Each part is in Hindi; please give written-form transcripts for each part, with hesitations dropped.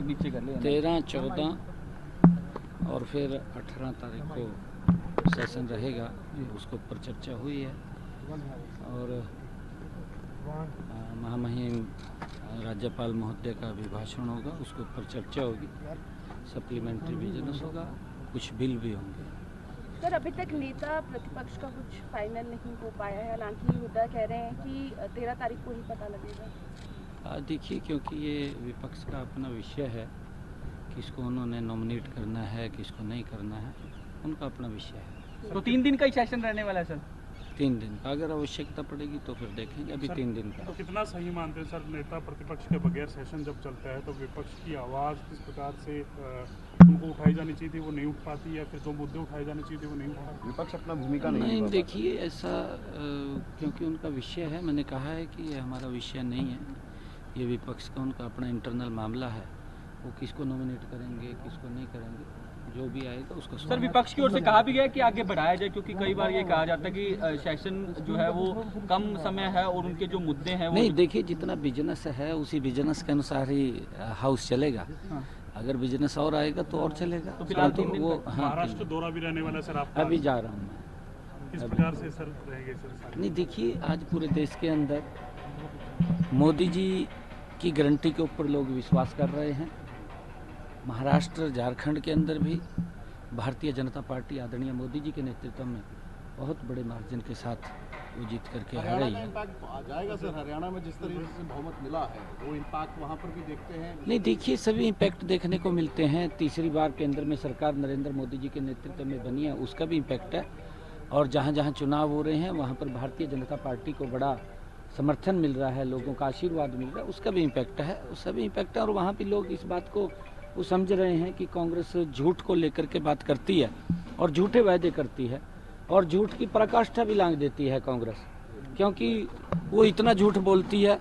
नीचे कर ले 13, 14 और फिर 18 तारीख को सेशन रहेगा, उसके ऊपर चर्चा हुई है। और महामहिम राज्यपाल महोदय का अभिभाषण होगा, उसके ऊपर चर्चा होगी, सप्लीमेंट्री विजिलेंस होगा, कुछ बिल भी होंगे। सर, अभी तक नेता प्रतिपक्ष का कुछ फाइनल नहीं हो पाया है, हालांकि हुड्डा कह रहे हैं कि 13 तारीख को ही पता लगेगा। देखिए, क्योंकि ये विपक्ष का अपना विषय है, किसको उन्होंने नॉमिनेट करना है, किसको नहीं करना है, उनका अपना विषय है। तो 3 दिन का ही सेशन रहने वाला है सर? 3 दिन का, अगर आवश्यकता पड़ेगी तो फिर देखेंगे। अभी 3 दिन का। तो कितना सही मानते हैं सर, नेता प्रतिपक्ष के बगैर सेशन जब चलता है तो विपक्ष की आवाज़ किस प्रकार से उनको उठाई जानी चाहिए थी, वो नहीं उठ पाती, या फिर जो मुद्दे उठाए जाने चाहिए थे वो नहीं उठ पाते? विपक्ष अपना भूमिका नहीं देखिए, ऐसा क्योंकि उनका विषय है, मैंने कहा है कि ये हमारा विषय नहीं है, ये विपक्ष का उनका अपना इंटरनल मामला है। वो किसको नॉमिनेट करेंगे, किसको नहीं करेंगे, जो भी आएगा उसका। सर, विपक्ष की ओर से कहा भी गया कि आगे बढ़ाया जाए, क्योंकि कई बार ये कहा जाता है कि सेशन जो है वो कम समय है और उनके जो मुद्दे हैं वो नहीं। देखिए, जितना बिजनेस है उसी बिजनेस के अनुसार ही हाउस चलेगा। हाँ। अगर बिजनेस और आएगा तो और चलेगा। तो फिलहाल 3 दिन वो महाराष्ट्र दौरा भी रहने वाला सर आपका? अभी जा रहा हूँ मैं। किस प्रकार से सर रहेंगे सर? नहीं, देखिए, आज पूरे देश के अंदर मोदी जी की गारंटी के ऊपर लोग विश्वास कर रहे हैं। महाराष्ट्र, झारखंड के अंदर भी भारतीय जनता पार्टी आदरणीय मोदी जी के नेतृत्व में बहुत बड़े मार्जिन के साथ वो जीत करके आ रही है। इम्पैक्ट आ जाएगा सर, हरियाणा में जिस तरीके से बहुमत मिला है वो इम्पैक्ट वहाँ पर भी देखते हैं? नहीं, देखिए, सभी इम्पैक्ट देखने को मिलते हैं। तीसरी बार केंद्र में सरकार नरेंद्र मोदी जी के नेतृत्व में बनी है, उसका भी इम्पैक्ट है। और जहाँ जहाँ चुनाव हो रहे हैं वहाँ पर भारतीय जनता पार्टी को बड़ा समर्थन मिल रहा है, लोगों का आशीर्वाद मिल रहा है, उसका भी इम्पैक्ट है। उस सभी इम्पैक्ट है। और वहाँ भी लोग इस बात को वो समझ रहे हैं कि कांग्रेस झूठ को लेकर के बात करती है और झूठे वायदे करती है और झूठ की पराकाष्ठा भी लांघ देती है कांग्रेस, क्योंकि वो इतना झूठ बोलती है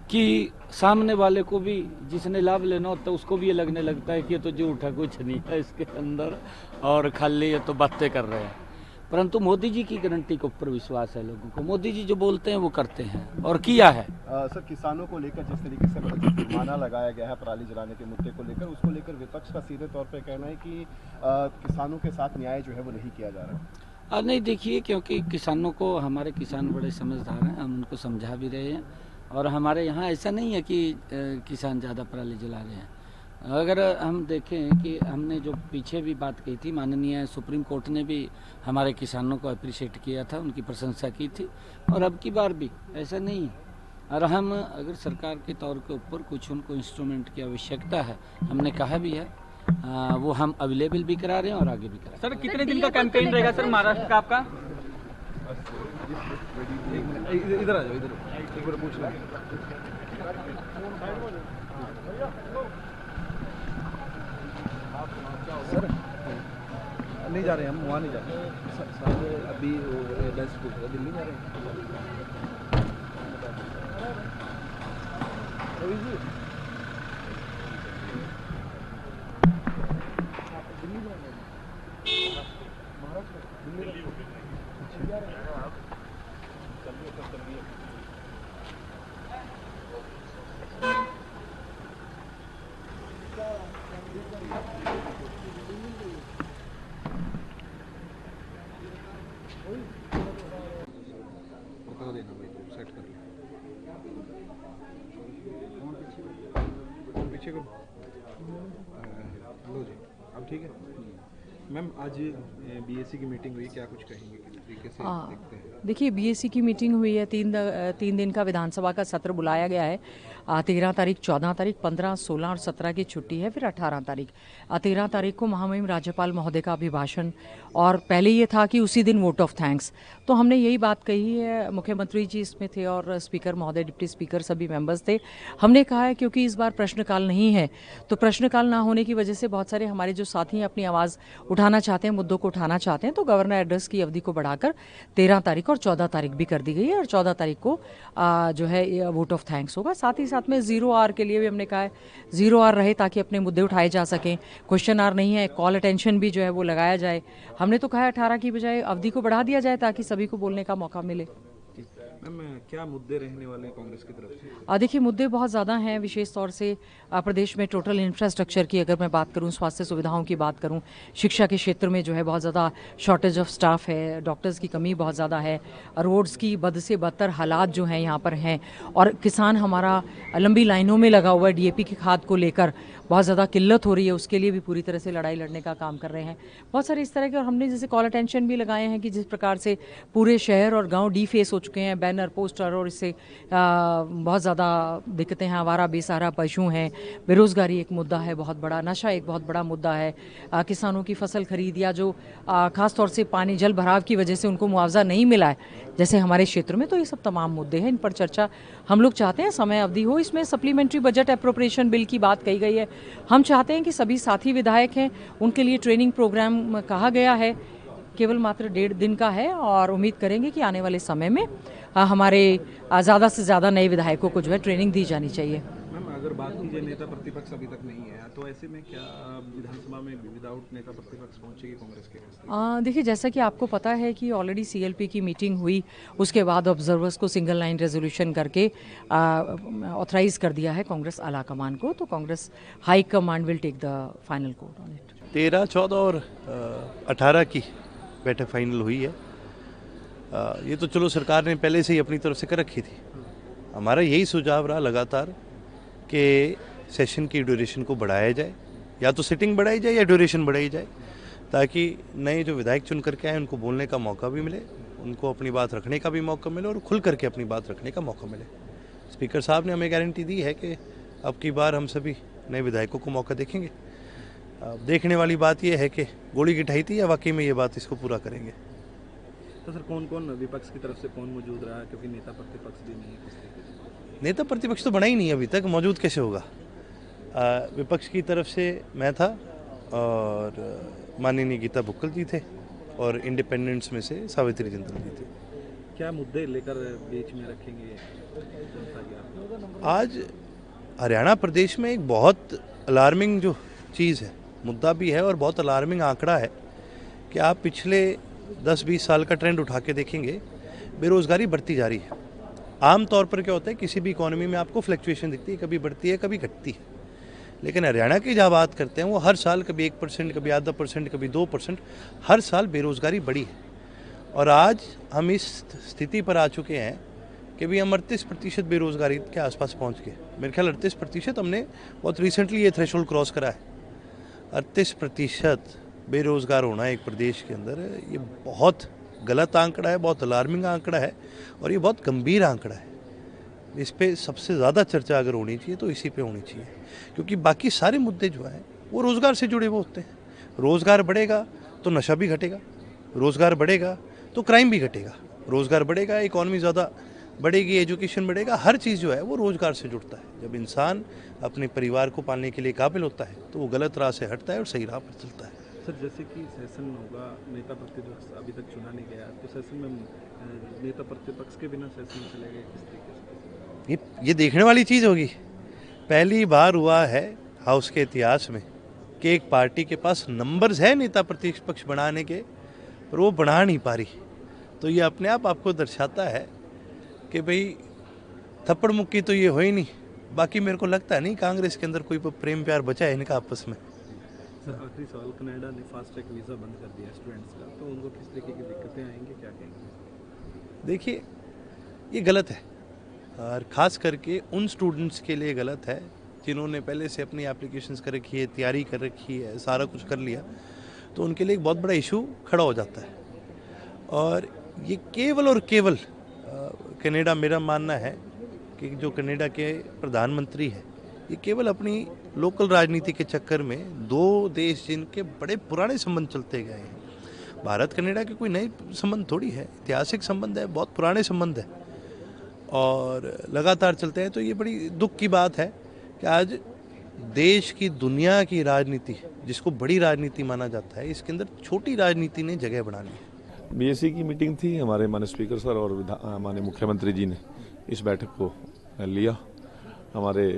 कि सामने वाले को भी, जिसने लाभ लेना होता है, उसको भी ये लगने लगता है कि ये तो झूठ है, कुछ नहीं है इसके अंदर और खाली ये तो बातें कर रहे हैं। परंतु मोदी जी की गारंटी के ऊपर विश्वास है लोगों को। मोदी जी जो बोलते हैं वो करते हैं और किया है। सर, किसानों को लेकर जिस तरीके से जुर्माना लगाया गया है पराली जलाने के मुद्दे को लेकर, उसको लेकर विपक्ष का सीधे तौर पे कहना है कि किसानों के साथ न्याय जो है वो नहीं किया जा रहा। नहीं, देखिए, क्योंकि किसानों को, हमारे किसान बड़े समझदार हैं, हम उनको समझा भी रहे हैं। और हमारे यहाँ ऐसा नहीं है कि किसान ज़्यादा पराली जला रहे हैं। अगर हम देखें कि हमने जो पीछे भी बात कही थी, माननीय सुप्रीम कोर्ट ने भी हमारे किसानों को अप्रिशिएट किया था, उनकी प्रशंसा की थी। और अब की बार भी ऐसा नहीं है। और हम अगर सरकार के तौर के ऊपर कुछ उनको इंस्ट्रूमेंट की आवश्यकता है, हमने कहा भी है, वो हम अवेलेबल भी करा रहे हैं और आगे भी करा रहे हैं। सर, कितने दिन का कैंपेन रहेगा सर महाराष्ट्र का आपका? इधर आ जाओ, इधर एक बार पूछ लें। सर, नहीं जा रहे हम, वहाँ नहीं जा रहे सर। अभी एयरलाइंस पूछ रहे, दिल्ली जा रहे हैं। पीछे को लो जी, अब ठीक है। मैम, आज बीएससी की मीटिंग हुई, क्या कुछ कहेंगे, किस तरीके से देखते हैं? देखिए, बीएससी की मीटिंग हुई है, 3 दिन का विधानसभा का सत्र बुलाया गया है। 13 तारीख, 14 तारीख, 15, 16 और 17 की छुट्टी है, फिर 18 तारीख। 13 तारीख को महामहिम राज्यपाल महोदय का अभिभाषण, और पहले ये था कि उसी दिन वोट ऑफ थैंक्स। तो हमने यही बात कही है, मुख्यमंत्री जी इसमें थे और स्पीकर महोदय, डिप्टी स्पीकर, सभी मेंबर्स थे। हमने कहा है क्योंकि इस बार प्रश्नकाल नहीं है, तो प्रश्नकाल ना होने की वजह से बहुत सारे हमारे जो साथी अपनी आवाज़ उठाना चाहते हैं, मुद्दों को उठाना चाहते हैं, तो गवर्नर एड्रेस की अवधि को बढ़ाकर 13 तारीख और 14 तारीख भी कर दी गई है। और 14 तारीख को जो है वोट ऑफ थैंक्स होगा। साथ ही साथ में 0 आवर के लिए भी हमने कहा है 0 आवर रहे ताकि अपने मुद्दे उठाए जा सकें। क्वेश्चन आवर नहीं है, कॉल अटेंशन भी जो है वो लगाया जाए। हमने तो कहा है 18 की बजाय अवधि को बढ़ा दिया जाए ताकि सभी को बोलने का मौका मिले। मैम क्या मुद्दे रहने वाले हैं कांग्रेस की तरफ से? देखिए मुद्दे बहुत ज़्यादा हैं, विशेष तौर से प्रदेश में टोटल इंफ्रास्ट्रक्चर की अगर मैं बात करूं, स्वास्थ्य सुविधाओं की बात करूं, शिक्षा के क्षेत्र में जो है बहुत ज़्यादा शॉर्टेज ऑफ स्टाफ है, डॉक्टर्स की कमी बहुत ज़्यादा है, रोड्स की बद से बदतर हालात जो हैं यहाँ पर हैं, और किसान हमारा लंबी लाइनों में लगा हुआ है डीएपी की खाद को लेकर, बहुत ज़्यादा किल्लत हो रही है, उसके लिए भी पूरी तरह से लड़ाई लड़ने का काम कर रहे हैं। बहुत सारे इस तरह के, और हमने जैसे कॉल अटेंशन भी लगाए हैं कि जिस प्रकार से पूरे शहर और गांव डीफेस हो चुके हैं, बैनर पोस्टर, और इससे बहुत ज़्यादा दिक्कतें हैं, आवारा बेसहारा पशु हैं, बेरोज़गारी एक मुद्दा है बहुत बड़ा, नशा एक बहुत बड़ा मुद्दा है, किसानों की फसल खरीद या जो ख़ास तौर से पानी जल भराव की वजह से उनको मुआवजा नहीं मिला है जैसे हमारे क्षेत्र में, तो ये सब तमाम मुद्दे हैं, इन पर चर्चा हम लोग चाहते हैं समय अवधि हो। इसमें सप्लीमेंट्री बजट अप्रोप्रिएशन बिल की बात कही गई है, हम चाहते हैं कि सभी साथी विधायक हैं उनके लिए ट्रेनिंग प्रोग्राम कहा गया है, केवल मात्र 1.5 दिन का है, और उम्मीद करेंगे कि आने वाले समय में हमारे ज़्यादा से ज़्यादा नए विधायकों को जो है ट्रेनिंग दी जानी चाहिए। मैम अगर बात की जाए नेता प्रतिपक्ष अभी तक नहीं है, तो ऐसे में क्या विधानसभा में विदाउट नेता प्रतिपक्ष पहुंचेगी कांग्रेस के? देखिए जैसा कि आपको पता है कि ऑलरेडी सीएलपी की मीटिंग हुई, उसके बाद ऑब्जर्वर्स को सिंगल लाइन रेजोल्यूशन करके ऑथराइज कर दिया है कांग्रेस आला कमान को, तो Congress high command will take the final call on it. 13, 14 और 18 की बैठक फाइनल हुई है। ये तो चलो सरकार ने पहले से ही अपनी तरफ से कर रखी थी। हमारा यही सुझाव रहा लगातार कि सेशन की ड्यूरेशन को बढ़ाया जाए, या तो सिटिंग बढ़ाई जाए या ड्यूरेशन बढ़ाई जाए, ताकि नए जो विधायक चुन करके आए उनको बोलने का मौका भी मिले, उनको अपनी बात रखने का भी मौका मिले और खुल करके अपनी बात रखने का मौका मिले। स्पीकर साहब ने हमें गारंटी दी है कि अब की बार हम सभी नए विधायकों को मौका देखेंगे। अब देखने वाली बात यह है कि गोली की ढाई थी या वाकई में ये बात इसको पूरा करेंगे। तो सर कौन कौन विपक्ष की तरफ से कौन मौजूद रहा, क्योंकि नेता प्रतिपक्ष भी नहीं है किस तरीके से? नेता प्रतिपक्ष तो बना ही नहीं अभी तक, मौजूद कैसे होगा? विपक्ष की तरफ से मैं था और माननीय गीता बुक्कल जी थे, और इंडिपेंडेंट्स में से सावित्री जिंदल जी थे। क्या मुद्दे लेकर बीच में रखेंगे जनता की? आज हरियाणा प्रदेश में एक बहुत अलार्मिंग जो चीज़ है, मुद्दा भी है और बहुत अलार्मिंग आंकड़ा है कि आप पिछले 10-20 साल का ट्रेंड उठा के देखेंगे, बेरोज़गारी बढ़ती जा रही है। आम तौर पर क्या होता है, किसी भी इकोनॉमी में आपको फ्लक्चुएशन दिखती है, कभी बढ़ती है कभी घटती है, लेकिन हरियाणा की जहाँ बात करते हैं वो हर साल कभी 1%, कभी आधा %, कभी 2%, हर साल बेरोज़गारी बढ़ी है। और आज हम इस स्थिति पर आ चुके हैं कि भी हम 38% बेरोज़गारी के आसपास पहुँच गए। मेरे ख्याल 38% हमने बहुत रिसेंटली ये थ्रेशोल्ड क्रॉस करा है। 38% बेरोज़गार होना एक प्रदेश के अंदर, ये बहुत गलत आंकड़ा है, बहुत अलार्मिंग आंकड़ा है, और ये बहुत गंभीर आंकड़ा है। इस पे सबसे ज़्यादा चर्चा अगर होनी चाहिए तो इसी पे होनी चाहिए, क्योंकि बाकी सारे मुद्दे जो हैं वो रोज़गार से जुड़े हुए होते हैं। रोज़गार बढ़ेगा तो नशा भी घटेगा, रोज़गार बढ़ेगा तो क्राइम भी घटेगा, रोज़गार बढ़ेगा इकॉनमी ज़्यादा बढ़ेगी, एजुकेशन बढ़ेगा, हर चीज़ जो है वो रोज़गार से जुड़ता है। जब इंसान अपने परिवार को पालने के लिए काबिल होता है तो वो गलत राह से हटता है और सही राह पर चलता है। सर जैसे कि सेशन होगा, नेता प्रतिपक्ष अभी तक चुना नहीं गया, तो सेशन में नेता प्रतिपक्ष के बिना सेशन में चले गए किस तरीके से? ये देखने वाली चीज़ होगी। पहली बार हुआ है हाउस के इतिहास में कि एक पार्टी के पास नंबर्स है नेता प्रतिपक्ष बनाने के, पर वो बना नहीं पा रही। तो ये अपने आप आपको दर्शाता है कि भाई थप्पड़ मुक्की तो ये हो ही नहीं। बाकी मेरे को लगता है नहीं कांग्रेस के अंदर कोई प्रेम प्यार बचा है इनका आपस में। सर आखिरी सवाल, कनाडा ने फास्ट ट्रैक वीज़ा बंद कर दिया स्टूडेंट्स का, तो उनको किस तरीके की दिक्कतें आएंगी, क्या कहेंगे? देखिए ये गलत है, और ख़ास करके उन स्टूडेंट्स के लिए गलत है जिन्होंने पहले से अपनी एप्लीकेशंस कर रखी है, तैयारी कर रखी है, सारा कुछ कर लिया, तो उनके लिए एक बहुत बड़ा इशू खड़ा हो जाता है। और ये केवल और केवल कनाडा, मेरा मानना है कि जो कनाडा के प्रधानमंत्री हैं, ये केवल अपनी लोकल राजनीति के चक्कर में दो देश जिनके बड़े पुराने संबंध चलते गए हैं, भारत कनाडा के कोई नए संबंध थोड़ी है, ऐतिहासिक संबंध है, बहुत पुराने संबंध है और लगातार चलते हैं। तो ये बड़ी दुख की बात है कि आज देश की, दुनिया की राजनीति जिसको बड़ी राजनीति माना जाता है, इसके अंदर छोटी राजनीति ने जगह बना ली है। बीएससी की मीटिंग थी, हमारे माननीय स्पीकर सर और माननीय मुख्यमंत्री जी ने इस बैठक को लिया। हमारे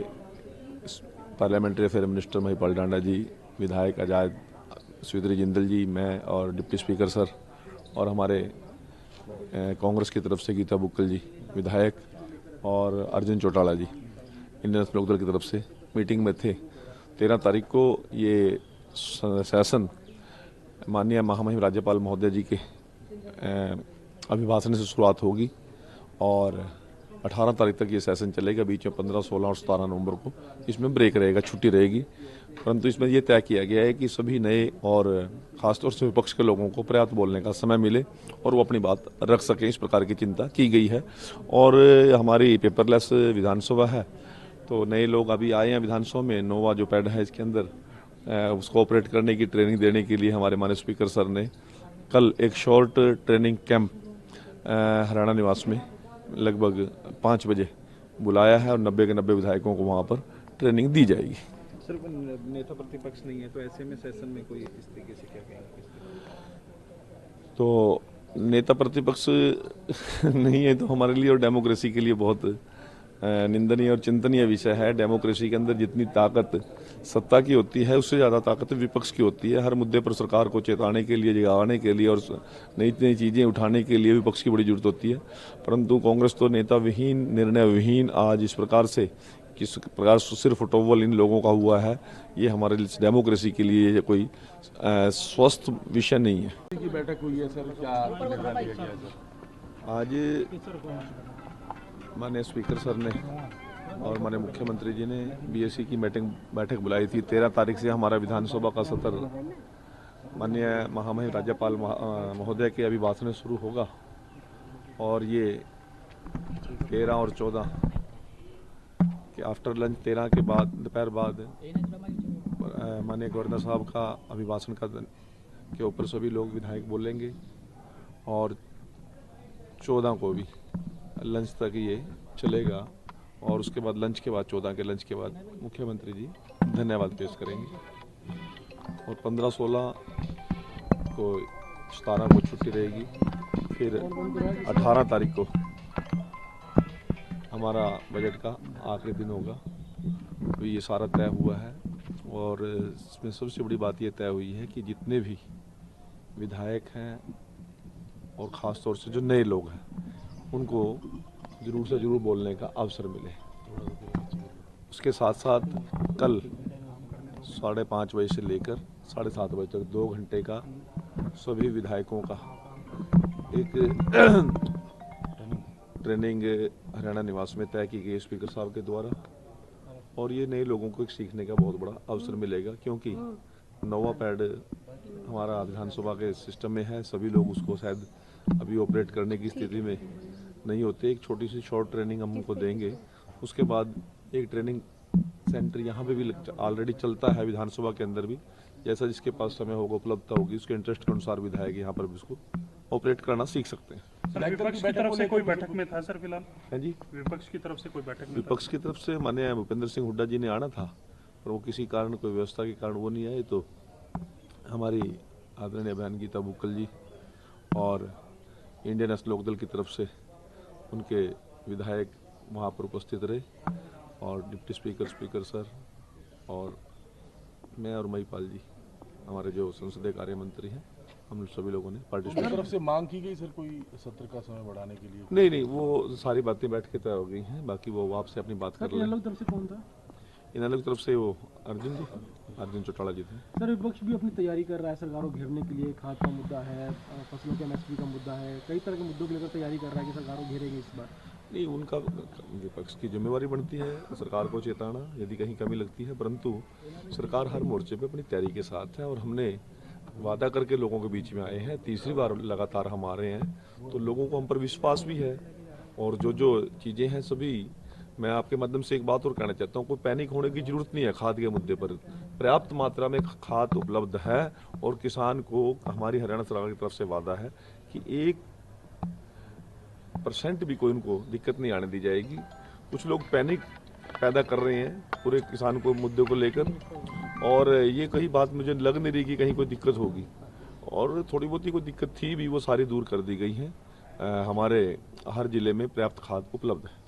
पार्लियामेंट्री अफेयर मिनिस्टर महिपाल डांडा जी, विधायक आजाद सावित्री जिंदल जी, मैं और डिप्टी स्पीकर सर और हमारे कांग्रेस की तरफ से गीता बुक्कल जी विधायक और अर्जुन चौटाला जी इंडियन नेशनल लोकदल की तरफ से मीटिंग में थे। 13 तारीख को ये सेशन माननीय महामहिम राज्यपाल महोदय जी के अभिभाषण से शुरुआत होगी और 18 तारीख तक ये सेशन चलेगा। बीच में 15, 16 और 17 नवंबर को इसमें ब्रेक रहेगा, छुट्टी रहेगी। परंतु इसमें यह तय किया गया है कि सभी नए और खासतौर से विपक्ष के लोगों को पर्याप्त बोलने का समय मिले और वो अपनी बात रख सकें, इस प्रकार की चिंता की गई है। और हमारी पेपरलेस विधानसभा है, तो नए लोग अभी आए हैं विधानसभा में। नोवा जो पैड है इसके अंदर उसको ऑपरेट करने की ट्रेनिंग देने के लिए हमारे माननीय स्पीकर सर ने कल एक शॉर्ट ट्रेनिंग कैंप हरियाणा निवास में लगभग 5 बजे बुलाया है और 90 के 90 विधायकों को वहाँ पर ट्रेनिंग दी जाएगी। सिर्फ नेता प्रतिपक्ष नहीं है, तो ऐसे में सेशन में कोई इस तरीके से क्या कहेंगे? तो नेता प्रतिपक्ष नहीं है तो हमारे लिए और डेमोक्रेसी के लिए बहुत निंदनीय और चिंतनीय विषय है। डेमोक्रेसी के अंदर जितनी ताकत सत्ता की होती है, उससे ज़्यादा ताकत विपक्ष की होती है। हर मुद्दे पर सरकार को चेताने के लिए, जगाने के लिए और नई नई चीज़ें उठाने के लिए विपक्ष की बड़ी जरूरत होती है। परंतु कांग्रेस तो नेता विहीन, निर्णय विहीन आज इस प्रकार से किस प्रकार सिर्फ टोवल इन लोगों का हुआ है, ये हमारे डेमोक्रेसी के लिए कोई स्वस्थ विषय नहीं है। की बैठक हुई है सर, क्या निर्णय लिया गया सर? आज माननीय स्पीकर सर ने और माननीय मुख्यमंत्री जी ने बीएससी की बैठक बुलाई थी। 13 तारीख से हमारा विधानसभा का सत्र माननीय महामहिम राज्यपाल महोदय के अभिभाषण शुरू होगा और ये 13 और 14 के आफ्टर लंच 13 के बाद दोपहर बाद माननीय गवर्नर साहब का अभिभाषण के ऊपर सभी लोग विधायक बोलेंगे और 14 को भी लंच तक ये चलेगा और उसके बाद लंच के बाद 14 के लंच के बाद मुख्यमंत्री जी धन्यवाद पेश करेंगे और 15, 16 को 17 को छुट्टी रहेगी। फिर 18 तारीख को हमारा बजट का आखिरी दिन होगा। तो ये सारा तय हुआ है और इसमें सबसे बड़ी बात ये तय हुई है कि जितने भी विधायक हैं और ख़ास तौर से जो नए लोग हैं उनको ज़रूर से ज़रूर बोलने का अवसर मिले। उसके साथ साथ कल 5:30 बजे से लेकर 7:30 बजे तक 2 घंटे का सभी विधायकों का एक ट्रेनिंग हरियाणा निवास में तय की गई स्पीकर साहब के द्वारा और ये नए लोगों को एक सीखने का बहुत बड़ा अवसर मिलेगा, क्योंकि नोवा पैड हमारा विधानसभा के सिस्टम में है। सभी लोग उसको शायद अभी ऑपरेट करने की स्थिति में नहीं होते। एक छोटी सी शॉर्ट ट्रेनिंग हम उनको देंगे, उसके बाद एक ट्रेनिंग सेंटर यहाँ पे भी ऑलरेडी चलता है विधानसभा के अंदर भी। जैसा जिसके पास समय होगा, उपलब्धता होगी, उसके इंटरेस्ट के अनुसार विधायक यहाँ पर भी उसको ऑपरेट करना सीख सकते हैं। विपक्ष की तरफ से कोई बैठक में था सर फिलहाल? हाँ जी, विपक्ष की तरफ से कोई बैठक में? विपक्ष की तरफ से माननीय भूपेंद्र सिंह हुड्डा जी ने आना था, पर वो किसी कारण, कोई व्यवस्था के कारण वो नहीं आए। तो हमारी आदरणीय बहन गीता बुक्कल जी और इंडियन नेशनल लोकदल की तरफ से उनके विधायक वहाँ पर उपस्थित रहे और डिप्टी स्पीकर सर और मैं और महिपाल जी, हमारे जो संसदीय कार्य मंत्री हैं, हम सभी लोगों ने पार्टिसिपेट। तरफ से मांग की गई सर कोई सत्र का समय बढ़ाने के लिए? नहीं, वो सारी बातें बैठ के तय हो गई हैं। बाकी वो आपसे अपनी बात कर लें। तरफ से कौन था? इन अलग तरफ से वो अर्जुन चौटाला जी थे। सर विपक्ष भी अपनी तैयारी कर रहा है सरकार को घेरने के लिए। खाद का मुद्दा है, फसलों के एमएसपी का मुद्दा है, कई तरह के मुद्दों को लेकर तैयारी कर रहा है कि सरकार को घेरेंगे इस बार। नहीं, उनका विपक्ष की जिम्मेवारी बनती है सरकार को चेताना यदि कहीं कमी लगती है, परंतु सरकार हर मोर्चे पे अपनी तैयारी के साथ है और हमने वादा करके लोगों के बीच में आए हैं। तीसरी बार लगातार हम आ रहे हैं, तो लोगों को हम पर विश्वास भी है और जो चीज़ें हैं सभी। मैं आपके माध्यम से एक बात और कहना चाहता हूँ, कोई पैनिक होने की जरूरत नहीं है। खाद के मुद्दे पर पर्याप्त मात्रा में खाद उपलब्ध है और किसान को हमारी हरियाणा सरकार की तरफ से वादा है कि 1% भी कोई उनको दिक्कत नहीं आने दी जाएगी। कुछ लोग पैनिक पैदा कर रहे हैं पूरे किसान को मुद्दे को लेकर और ये कहीं बात मुझे लग नहीं रही कि कहीं कोई दिक्कत होगी और थोड़ी बहुत ही कोई दिक्कत थी भी, वो सारी दूर कर दी गई हैं। हमारे हर जिले में पर्याप्त खाद उपलब्ध है।